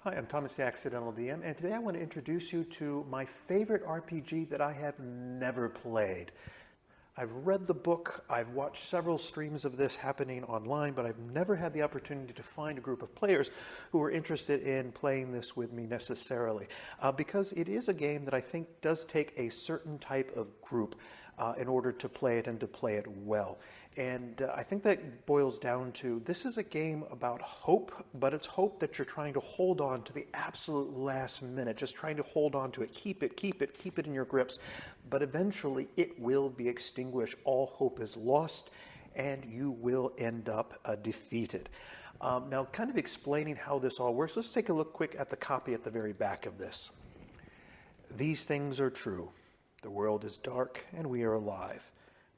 Hi, I'm Thomas the Accidental DM, and today I want to introduce you to my favorite RPG that I have never played. I've read the book, I've watched several streams of this happening online, but I've never had the opportunity to find a group of players who are interested in playing this with me necessarily, because it is a game that I think does take a certain type of group in order to play it and to play it well. And I think that boils down to, this is a game about hope, but it's hope that you're trying to hold on to the absolute last minute, just trying to hold on to it, keep it in your grips. But eventually it will be extinguished, all hope is lost, and you will end up defeated. Now, kind of explaining how this all works, let's take a look quick at the copy at the very back of this. These things are true. The world is dark, and we are alive.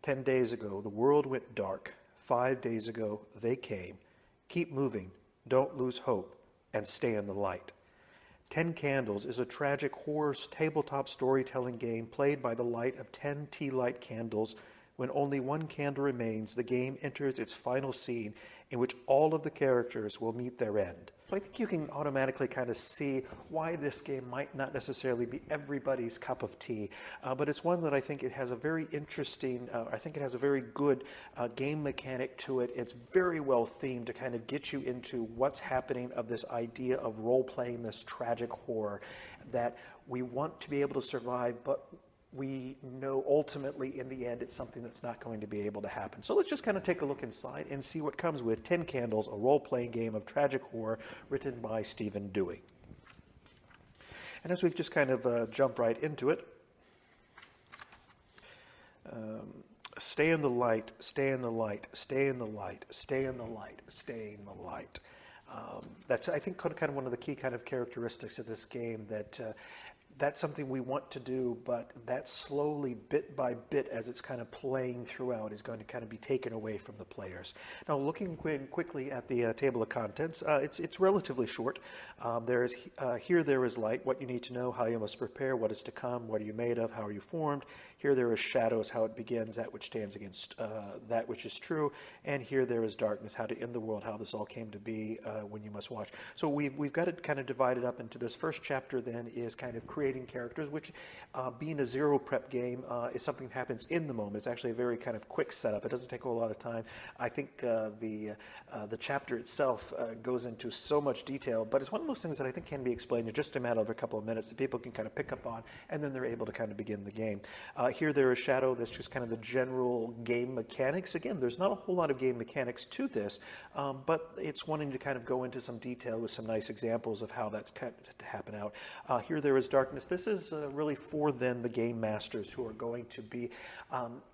10 days ago, the world went dark. 5 days ago, they came. Keep moving, don't lose hope, and stay in the light. 10 Candles is a tragic horror tabletop storytelling game played by the light of 10 tea light candles. When only one candle remains, the game enters its final scene in which all of the characters will meet their end. So I think you can automatically kind of see why this game might not necessarily be everybody's cup of tea, but it's one that I think it has a very interesting, I think it has a very good game mechanic to it. It's very well themed to kind of get you into what's happening of this idea of role-playing this tragic horror, that we want to be able to survive, but we know ultimately in the end it's something that's not going to be able to happen. So let's just kind of take a look inside and see what comes with 10 Candles, a role-playing game of tragic horror written by Stephen Dewey. And as we just kind of jump right into it, stay in the light, stay in the light, stay in the light, stay in the light, stay in the light. That's, I think, kind of one of the key kind of characteristics of this game, that that's something we want to do, but that slowly, bit by bit, as it's kind of playing throughout, is going to kind of be taken away from the players. Now, looking quickly at the table of contents, it's relatively short. There is light, what you need to know, how you must prepare, what is to come, what are you made of, how are you formed. Here there is shadows, how it begins, that which stands against that which is true. And here there is darkness, how to end the world, how this all came to be, when you must watch. So we've got it kind of divided up into this first chapter then is kind of creating characters, which being a zero prep game is something that happens in the moment. It's actually a very kind of quick setup. It doesn't take a whole lot of time. I think the chapter itself goes into so much detail, but it's one of those things that I think can be explained in just a matter of a couple of minutes that people can kind of pick up on, and then they're able to kind of begin the game. Here there is Shadow. That's just kind of the general game mechanics. Again, there's not a whole lot of game mechanics to this, but it's wanting to kind of go into some detail with some nice examples of how that's kind of to happen out. Here there is Darkness. This is really for then the game masters who are going to be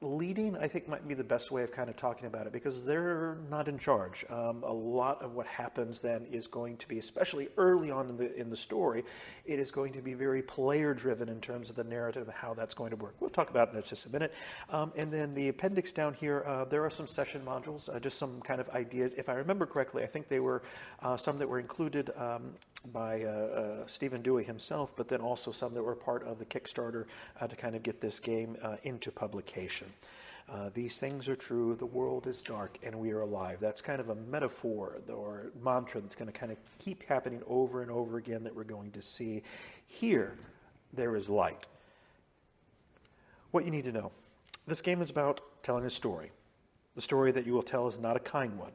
leading. I think might be the best way of kind of talking about it, because they're not in charge. A lot of what happens then is going to be, especially early on in the story, it is going to be very player driven in terms of the narrative of how that's going to work. We'll talk about that in just a minute. And then the appendix down here, there are some session modules, just some kind of ideas. If I remember correctly, I think they were some that were included by Stephen Dewey himself, but then also some that were part of the Kickstarter to kind of get this game into publication. These things are true, the world is dark, and we are alive. That's kind of a metaphor or mantra that's going to kind of keep happening over and over again that we're going to see. Here, there is light. What you need to know. This game is about telling a story. The story that you will tell is not a kind one,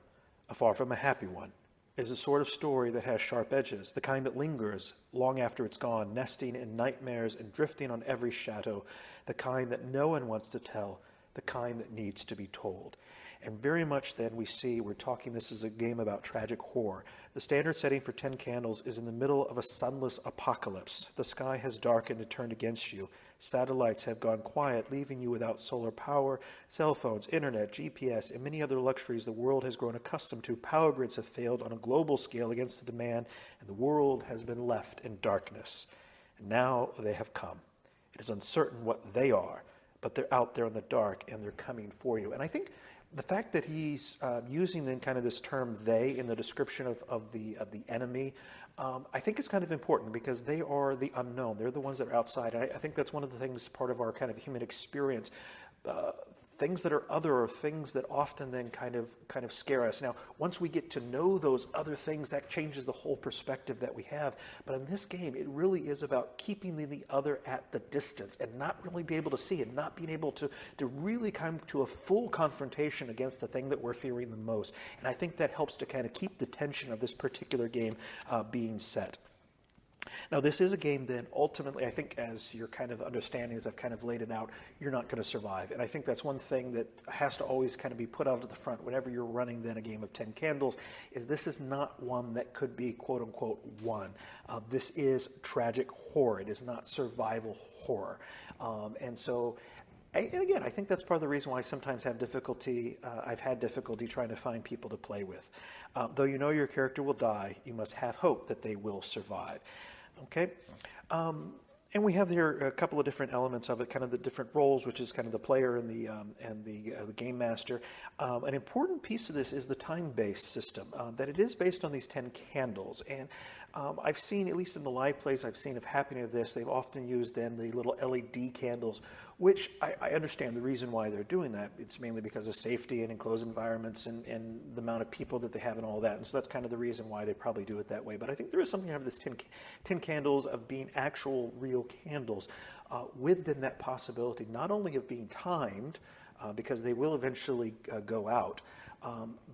far from a happy one. It is a sort of story that has sharp edges, the kind that lingers long after it's gone, nesting in nightmares and drifting on every shadow, the kind that no one wants to tell, the kind that needs to be told. And very much then we see, this is a game about tragic horror. The standard setting for 10 Candles is in the middle of a sunless apocalypse. The sky has darkened and turned against you. Satellites have gone quiet, leaving you without solar power, cell phones, internet, GPS, and many other luxuries the world has grown accustomed to. Power grids have failed on a global scale against the demand, and the world has been left in darkness. And now they have come. It is uncertain what they are, but they're out there in the dark, and they're coming for you. And I think the fact that he's using then kind of this term "they" in the description of the enemy, I think is kind of important, because they are the unknown. They're the ones that are outside. And I think that's one of the things, part of our kind of human experience. things that are other are things that often then kind of scare us. Now, once we get to know those other things, that changes the whole perspective that we have. But in this game, it really is about keeping the other at the distance and not really be able to see it, not being able to really come to a full confrontation against the thing that we're fearing the most. And I think that helps to kind of keep the tension of this particular game being set. Now, this is a game then, ultimately, I think as your kind of understanding, as I've kind of laid it out, you're not going to survive. And I think that's one thing that has to always kind of be put out at the front whenever you're running then a game of 10 candles, is this is not one that could be quote-unquote won. This is tragic horror. It is not survival horror. And so, and again, I think that's part of the reason why I sometimes have difficulty, I've had difficulty trying to find people to play with. Though you know your character will die, you must have hope that they will survive. Okay? And we have here a couple of different elements of it, kind of the different roles, which is kind of the player and the game master. An important piece of this is the time-based system, that it is based on these 10 candles. And I've seen, at least in the live plays I've seen of happening of this, they've often used then the little LED candles, which I understand the reason why they're doing that. It's mainly because of safety and enclosed environments and the amount of people that they have and all that. And so that's kind of the reason why they probably do it that way. But I think there is something out of this 10 candles of being actual real candles, with then that possibility not only of being timed, because they will eventually go out,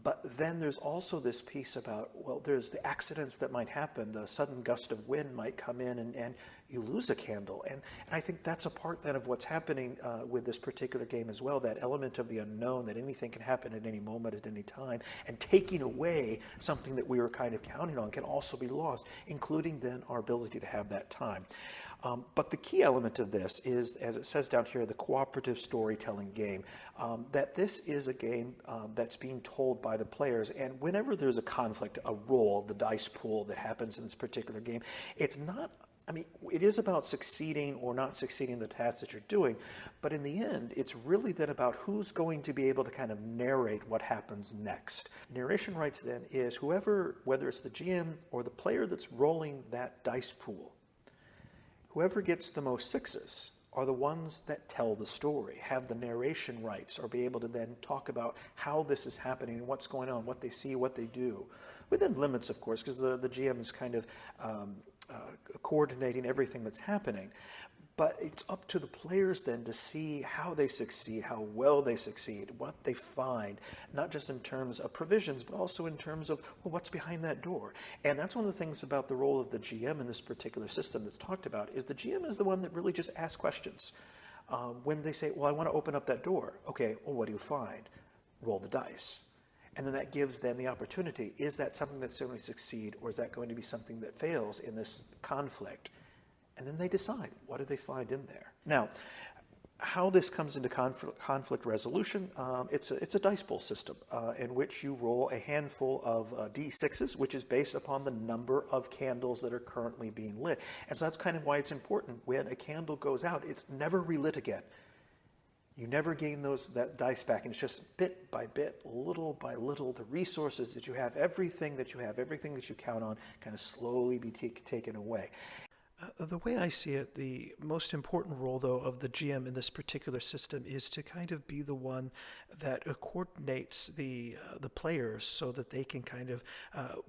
but then there's also this piece about, well, there's the accidents that might happen. A sudden gust of wind might come in and you lose a candle. And I think that's a part then of what's happening with this particular game as well, that element of the unknown, that anything can happen at any moment, at any time, and taking away something that we were kind of counting on can also be lost, including then our ability to have that time. But the key element of this is, as it says down here, the cooperative storytelling game, that this is a game that's being told by the players. And whenever there's a conflict, a roll, the dice pool that happens in this particular game, it's not, I mean, it is about succeeding or not succeeding in the task that you're doing, but in the end, it's really then about who's going to be able to kind of narrate what happens next. Narration rights then is whoever, whether it's the GM or the player that's rolling that dice pool, whoever gets the most sixes are the ones that tell the story, have the narration rights, or be able to then talk about how this is happening and what's going on, what they see, what they do. Within limits, of course, because the GM is kind of coordinating everything that's happening. But it's up to the players then to see how they succeed, how well they succeed, what they find, not just in terms of provisions, but also in terms of, well, what's behind that door. And that's one of the things about the role of the GM in this particular system that's talked about, is the GM is the one that really just asks questions. When they say, well, I want to open up that door. Okay, well, what do you find? Roll the dice. And then that gives then the opportunity. Is that something that's going to succeed, or is that going to be something that fails in this conflict? And then they decide, what do they find in there? Now, how this comes into conflict resolution, it's a dice pool system in which you roll a handful of D6s, which is based upon the number of candles that are currently being lit. And so that's kind of why it's important. When a candle goes out, it's never relit again. You never gain that dice back, and it's just bit by bit, little by little, the resources that you have, everything that you count on, kind of slowly be taken away. The way I see it, the most important role, though, of the GM in this particular system is to kind of be the one that coordinates the players so that they can kind of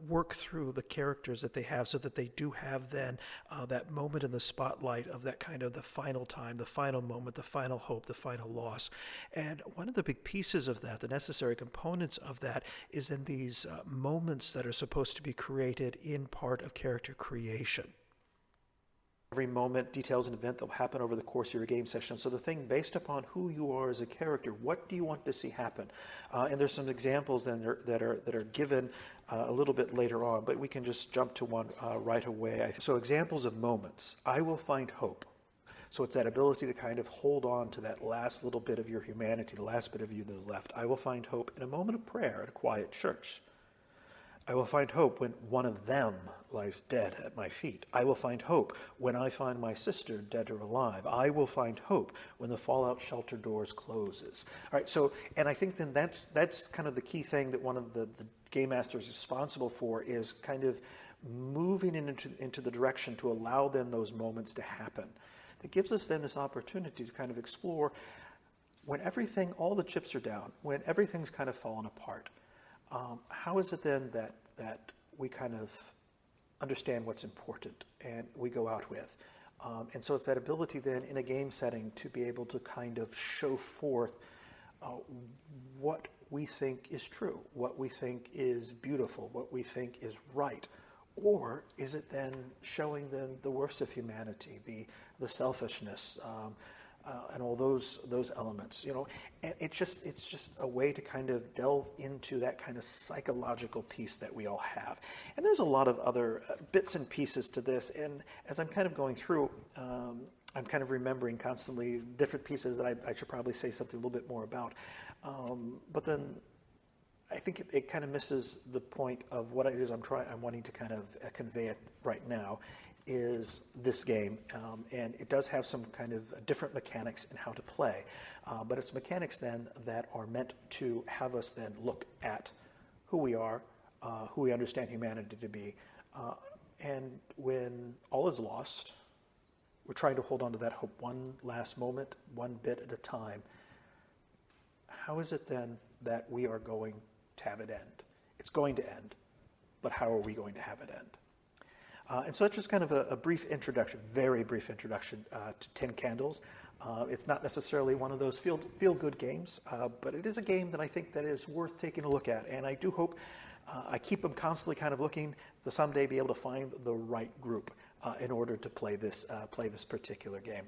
work through the characters that they have, so that they do have then that moment in the spotlight of that kind of the final time, the final moment, the final hope, the final loss. And one of the big pieces of that, the necessary components of that, is in these moments that are supposed to be created in part of character creation. Every moment details an event that will happen over the course of your game session. So the thing, based upon who you are as a character, what do you want to see happen? And there's some examples then that are given a little bit later on, but we can just jump to one right away. So examples of moments. I will find hope. So it's that ability to kind of hold on to that last little bit of your humanity, the last bit of you that's left. I will find hope in a moment of prayer at a quiet church. I will find hope when one of them lies dead at my feet. I will find hope when I find my sister dead or alive. I will find hope when the fallout shelter doors closes. All right, so, and I think then that's kind of the key thing that one of the game masters is responsible for, is kind of moving into the direction to allow then those moments to happen. That gives us then this opportunity to kind of explore, when everything, all the chips are down, when everything's kind of fallen apart, how is it then that we kind of understand what's important and we go out with? And so it's that ability then in a game setting to be able to kind of show forth what we think is true, what we think is beautiful, what we think is right. Or is it then showing then the worst of humanity, the selfishness, and all those elements, you know? And it's just a way to kind of delve into that kind of psychological piece that we all have. And there's a lot of other bits and pieces to this. And as I'm kind of going through, I'm kind of remembering constantly different pieces that I should probably say something a little bit more about. But then I think it kind of misses the point of what it is I'm wanting to kind of convey it right now is this game, and it does have some kind of different mechanics in how to play, but it's mechanics then that are meant to have us then look at who we are, who we understand humanity to be, and when all is lost, we're trying to hold on to that hope one last moment, one bit at a time. How is it then that we are going to have it end? It's going to end, but how are we going to have it end? And so it's just kind of a brief introduction, very brief introduction to Tin Candles. It's not necessarily one of those feel-good games, but it is a game that I think that is worth taking a look at. And I do hope I keep them constantly kind of looking to someday be able to find the right group in order to play this particular game.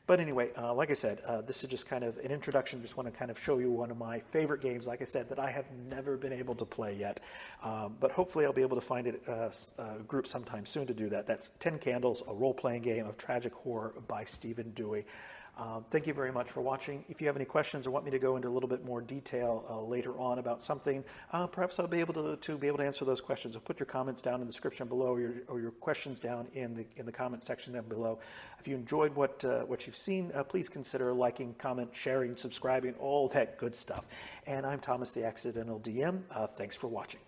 But anyway, like I said, this is just kind of an introduction. Just want to kind of show you one of my favorite games, like I said, that I have never been able to play yet. But hopefully I'll be able to find a group sometime soon to do that. That's Tin Candles, a role-playing game of tragic horror by Stephen Dewey. Thank you very much for watching. If you have any questions or want me to go into a little bit more detail later on about something, perhaps I'll be able to answer those questions. So put your comments down in the description below, or your questions down in the comment section down below. If you enjoyed what you've seen, please consider liking, comment, sharing, subscribing, all that good stuff. And I'm Thomas, the Accidental DM. Thanks for watching.